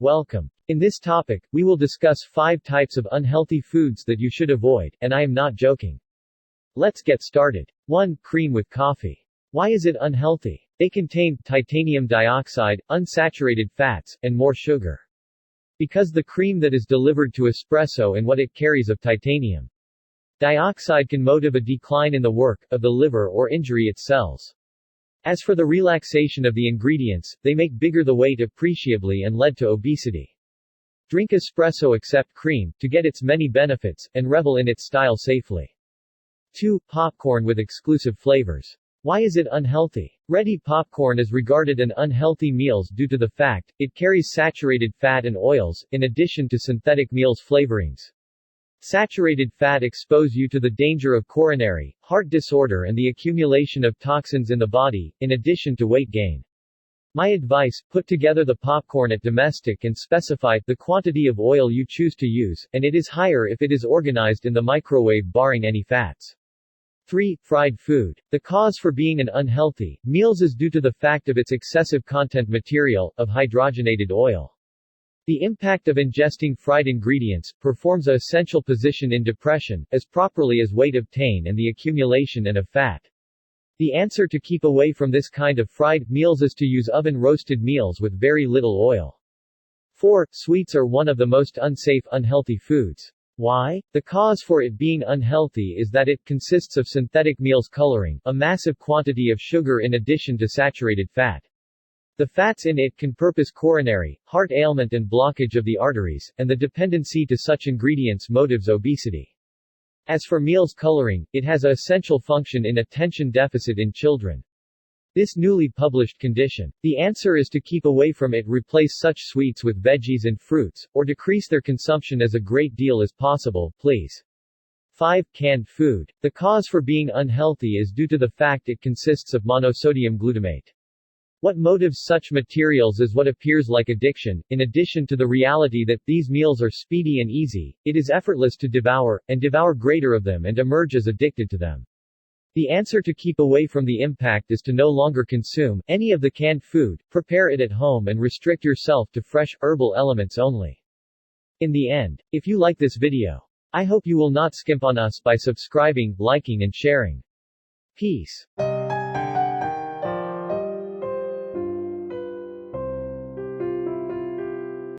Welcome. In this topic, we will discuss 5 types of unhealthy foods that you should avoid, and I am not joking. Let's get started. 1. Cream with coffee. Why is it unhealthy? They contain titanium dioxide, unsaturated fats, and more sugar. Because the cream that is delivered to espresso and what it carries of titanium dioxide can motivate a decline in the work of the liver or injury its cells. As for the relaxation of the ingredients, they make bigger the weight appreciably and lead to obesity. Drink espresso except cream, to get its many benefits, and revel in its style safely. 2. Popcorn with exclusive flavors. Why is it unhealthy? Ready popcorn is regarded an unhealthy meals due to the fact, it carries saturated fat and oils, in addition to synthetic meals flavorings. Saturated fat expose you to the danger of coronary, heart disorder and the accumulation of toxins in the body, in addition to weight gain. My advice, put together the popcorn at domestic and specify the quantity of oil you choose to use, and it is higher if it is organized in the microwave barring any fats. 3. Fried food. The cause for being an unhealthy meals is due to the fact of its excessive content material, of hydrogenated oil. The impact of ingesting fried ingredients performs a essential position in depression, as properly as weight obtain and the accumulation and of fat. The answer to keep away from this kind of fried meals is to use oven-roasted meals with very little oil. 4. Sweets are one of the most unsafe unhealthy foods. Why? The cause for it being unhealthy is that it consists of synthetic meals coloring, a massive quantity of sugar in addition to saturated fat. The fats in it can purpose coronary, heart ailment and blockage of the arteries, and the dependency to such ingredients motives obesity. As for meals coloring, it has an essential function in attention deficit in children. This newly published condition. The answer is to keep away from it. Replace such sweets with veggies and fruits, or decrease their consumption as a great deal as possible, please. 5. Canned food. The cause for being unhealthy is due to the fact it consists of monosodium glutamate. What motives such materials is what appears like addiction. In addition to the reality that these meals are speedy and easy, it is effortless to devour, and devour greater of them and emerge as addicted to them. The answer to keep away from the impact is to no longer consume any of the canned food, prepare it at home and restrict yourself to fresh, herbal elements only. In the end, if you like this video, I hope you will not skimp on us by subscribing, liking and sharing. Peace.